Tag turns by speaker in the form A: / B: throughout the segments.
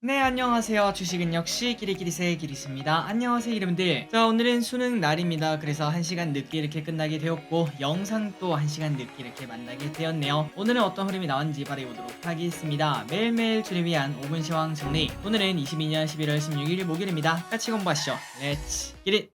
A: 네, 안녕하세요. 주식은 역시 기리기리세 기리스입니다. 안녕하세요, 여러분들. 자, 오늘은 수능 날입니다. 그래서 1시간 늦게 이렇게 끝나게 되었고, 영상도 1시간 늦게 이렇게 만나게 되었네요. 오늘은 어떤 흐름이 나왔는지 바라보도록 하겠습니다. 매일매일 주를 위한 5분 시황 정리. 오늘은 22년 11월 16일 목요일입니다. 같이 공부하시죠. 렛츠 기릿!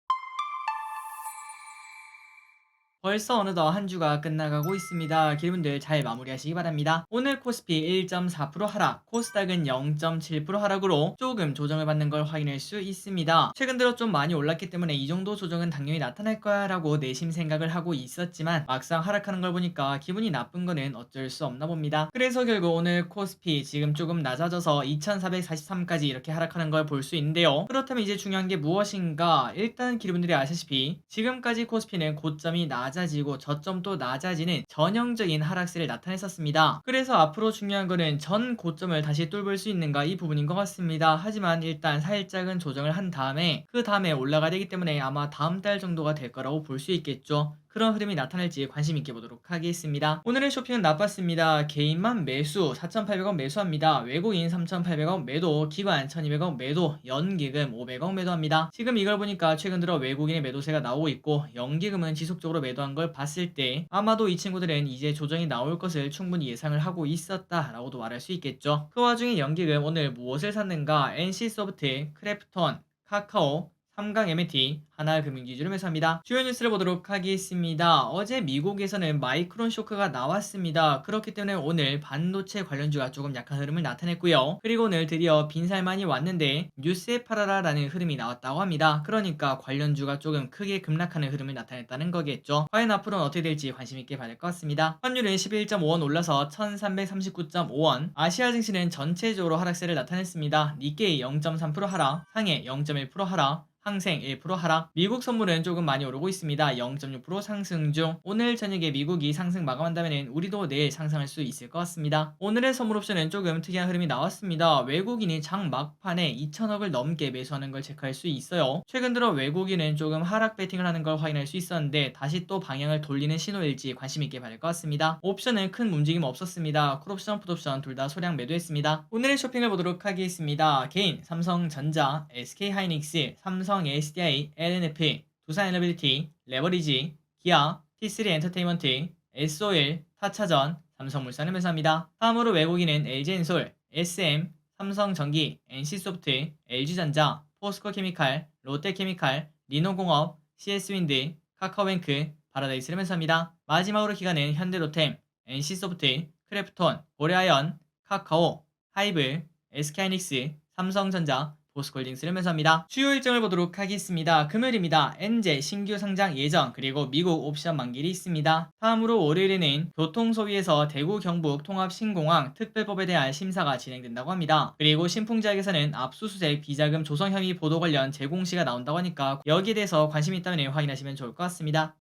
A: 벌써 어느덧 한 주가 끝나가고 있습니다. 기분들 잘 마무리하시기 바랍니다. 오늘 코스피 1.4% 하락, 코스닥은 0.7% 하락으로 조금 조정을 받는 걸 확인할 수 있습니다. 최근 들어 좀 많이 올랐기 때문에 이 정도 조정은 당연히 나타날 거야 라고 내심 생각을 하고 있었지만 막상 하락하는 걸 보니까 기분이 나쁜 거는 어쩔 수 없나 봅니다. 그래서 결국 오늘 코스피 지금 조금 낮아져서 2443까지 이렇게 하락하는 걸 볼 수 있는데요. 그렇다면 이제 중요한 게 무엇인가? 일단 기분들이 아시다시피 지금까지 코스피는 고점이 낮아지고 저점도 낮아지는 전형적인 하락세를 나타냈었습니다. 그래서 앞으로 중요한 거는 전 고점을 다시 뚫을 수 있는가 이 부분인 것 같습니다. 하지만 일단 살짝은 조정을 한 다음에 그 다음에 올라가야 되기 때문에 아마 다음 달 정도가 될 거라고 볼 수 있겠죠. 그런 흐름이 나타날지 관심 있게 보도록 하겠습니다. 오늘의 쇼핑은 나빴습니다. 개인만 매수 4,800원 매수합니다. 외국인 3,800원 매도, 기관 1,200원 매도, 연기금 500원 매도합니다. 지금 이걸 보니까 최근 들어 외국인의 매도세가 나오고 있고 연기금은 지속적으로 매도한 걸 봤을 때 아마도 이 친구들은 이제 조정이 나올 것을 충분히 예상을 하고 있었다라고도 말할 수 있겠죠. 그 와중에 연기금 오늘 무엇을 샀는가? NC소프트, 크래프톤, 카카오, 삼강 M&T, 하나금융지주를 매수합니다. 주요 뉴스를 보도록 하겠습니다. 어제 미국에서는 마이크론 쇼크가 나왔습니다. 그렇기 때문에 오늘 반도체 관련주가 조금 약한 흐름을 나타냈고요. 그리고 오늘 드디어 빈살만이 왔는데 뉴스에 팔아라라는 흐름이 나왔다고 합니다. 그러니까 관련주가 조금 크게 급락하는 흐름을 나타냈다는 거겠죠. 과연 앞으로는 어떻게 될지 관심 있게 봐야 될 것 같습니다. 환율은 11.5원 올라서 1339.5원, 아시아 증시는 전체적으로 하락세를 나타냈습니다. 니케이 0.3% 하락, 상해 0.1% 하락, 항생 1% 하락, 미국 선물은 조금 많이 오르고 있습니다. 0.6% 상승 중. 오늘 저녁에 미국이 상승 마감한다면 우리도 내일 상승할 수 있을 것 같습니다. 오늘의 선물 옵션은 조금 특이한 흐름이 나왔습니다. 외국인이 장 막판에 2천억을 넘게 매수하는 걸 체크할 수 있어요. 최근 들어 외국인은 조금 하락 배팅을 하는 걸 확인할 수 있었는데 다시 또 방향을 돌리는 신호일지 관심 있게 봐야 될 것 같습니다. 옵션은 큰 움직임 없었습니다. 콜옵션, 풋옵션 둘 다 소량 매도했습니다. 오늘의 쇼핑을 보도록 하겠습니다. 개인 삼성전자, SK하이닉스, 삼성 SDI, LNF, 두산에너빌리티, 레버리지, 기아, T3 엔터테인먼트, SOL, 타차전, 삼성물산을 매수합니다. 다음으로 외국인은 LG엔솔, SM, 삼성전기, NC소프트, LG전자, 포스코케미칼, 롯데케미칼, 리노공업, CS윈드, 카카오뱅크, 파라다이스를 매수합니다. 마지막으로 기관은 현대로템, NC소프트, 크래프톤, 고려아연, 카카오, 하이브, SK하이닉스, 삼성전자, 보스콜딩스를 매수합니다. 주요 일정을 보도록 하겠습니다. 금요일입니다. 엔제 신규 상장 예정 그리고 미국 옵션 만기일이 있습니다. 다음으로 월요일에는 교통소위에서 대구 경북 통합신공항 특별법에 대한 심사가 진행된다고 합니다. 그리고 신풍제약에서는 압수수색 비자금 조성 혐의 보도 관련 재공시가 나온다고 하니까 여기에 대해서 관심 있다면 확인하시면 좋을 것 같습니다.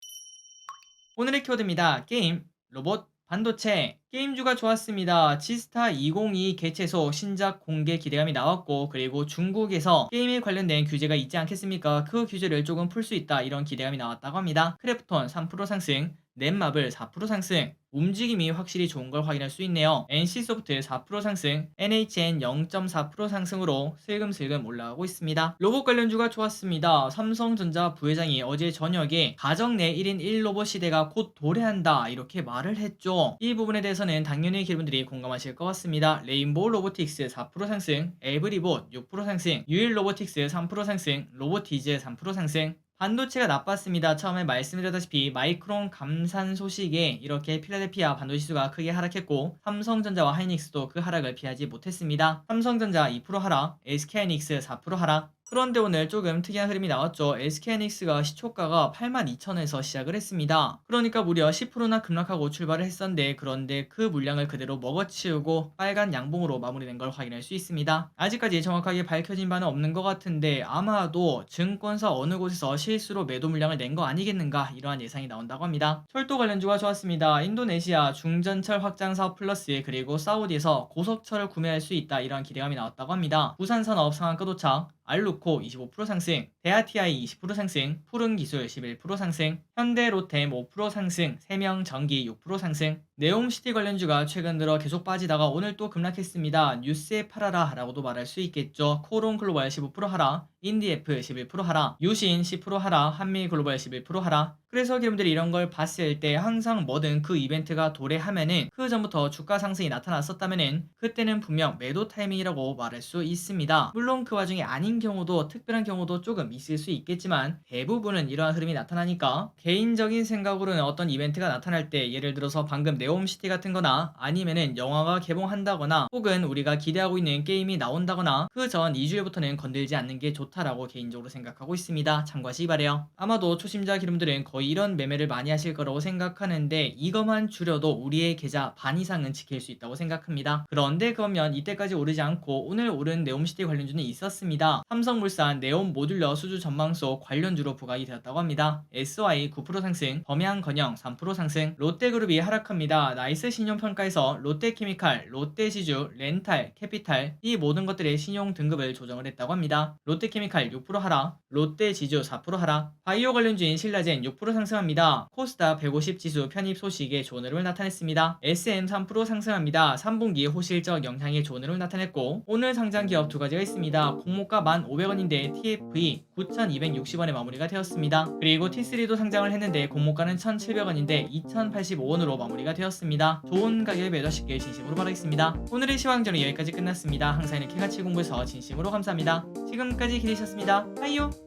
A: 오늘의 키워드입니다. 게임, 로봇, 반도체, 게임주가 좋았습니다. 지스타 2022 개최소 신작 공개 기대감이 나왔고 그리고 중국에서 게임에 관련된 규제가 있지 않겠습니까? 그 규제를 조금 풀 수 있다 이런 기대감이 나왔다고 합니다. 크래프톤 3% 상승, 넷마블 4% 상승, 움직임이 확실히 좋은 걸 확인할 수 있네요. NC소프트 4% 상승, NHN 0.4% 상승으로 슬금슬금 올라가고 있습니다. 로봇 관련주가 좋았습니다. 삼성전자 부회장이 어제 저녁에 가정 내 1인 1로봇 시대가 곧 도래한다 이렇게 말을 했죠. 이 부분에 대해서는 당연히 여러분들이 공감하실 것 같습니다. 레인보우 로보틱스 4% 상승, 에브리봇 6% 상승, 유일 로보틱스 3% 상승, 로보티즈 3% 상승. 반도체가 나빴습니다. 처음에 말씀드렸다시피 마이크론 감산 소식에 이렇게 필라델피아 반도체 지수가 크게 하락했고 삼성전자와 하이닉스도 그 하락을 피하지 못했습니다. 삼성전자 2% 하락, SK하이닉스 4% 하락. 그런데 오늘 조금 특이한 흐름이 나왔죠. SK하이닉스가 시초가가 82,000원에서 시작을 했습니다. 그러니까 무려 10%나 급락하고 출발을 했었는데 그런데 그 물량을 그대로 먹어치우고 빨간 양봉으로 마무리된 걸 확인할 수 있습니다. 아직까지 정확하게 밝혀진 바는 없는 것 같은데 아마도 증권사 어느 곳에서 실수로 매도 물량을 낸 거 아니겠는가 이러한 예상이 나온다고 합니다. 철도 관련주가 좋았습니다. 인도네시아 중전철 확장 사업 플러스 그리고 사우디에서 고속철을 구매할 수 있다 이러한 기대감이 나왔다고 합니다. 부산산업 상한가 도착, 알루코 25% 상승, 대하TI 20% 상승, 푸른기술 11% 상승, 현대로템 5% 상승, 세명전기 6% 상승. 네옴시티 관련주가 최근 들어 계속 빠지다가 오늘 또 급락했습니다. 뉴스에 팔아라 라고도 말할 수 있겠죠. 코론글로벌 15% 하락, 인디에프 11% 하락, 유신 10% 하락, 한미글로벌 11% 하락. 그래서 여러분들이 이런 걸 봤을 때 항상 뭐든 그 이벤트가 도래하면은 그 전부터 주가 상승이 나타났었다면은 그때는 분명 매도 타이밍이라고 말할 수 있습니다. 물론 그 와중에 아닌 경우도 특별한 경우도 조금 있을 수 있겠지만 대부분은 이러한 흐름이 나타나니까 개인적인 생각으로는 어떤 이벤트가 나타날 때 예를 들어서 방금 네옴시티 같은 거나 아니면은 영화가 개봉한다거나 혹은 우리가 기대하고 있는 게임이 나온다거나 그 전 2주일부터는 건들지 않는 게 좋다라고 개인적으로 생각하고 있습니다. 참고하시기 바래요. 아마도 초심자 기름들은 거의 이런 매매를 많이 하실 거라고 생각하는데 이것만 줄여도 우리의 계좌 반 이상은 지킬 수 있다고 생각합니다. 그런데 그러면 이때까지 오르지 않고 오늘 오른 네옴시티 관련주는 있었습니다. 삼성물산 네옴 모듈러 수주 전망소 관련주로 부각이 되었다고 합니다. SY 9% 상승, 범양건영 3% 상승, 롯데그룹이 하락합니다. 나이스 신용평가에서 롯데케미칼, 롯데지주, 렌탈, 캐피탈 이 모든 것들의 신용 등급을 조정을 했다고 합니다. 롯데케미칼 6% 하락, 롯데지주 4% 하락, 바이오 관련주인 신라젠 6% 상승합니다. 코스닥 150 지수 편입 소식에 좋은 흐름을 나타냈습니다. SM 3% 상승합니다. 3분기 호실적 영향에 좋은 흐름을 나타냈고 오늘 상장 기업 두 가지가 있습니다. 공모가 1,500원인데 TFE 9,260원에 마무리가 되었습니다. 그리고 T3도 상장을 했는데 공모가는 1,700원인데 2,085원으로 마무리가 되었습니다. 좋은 가격에 매도하시길 진심으로 바라겠습니다. 오늘의 시황전은 여기까지 끝났습니다. 항상 이렇게 같이 공부해서 진심으로 감사합니다. 지금까지 기대하셨습니다. 빠이요.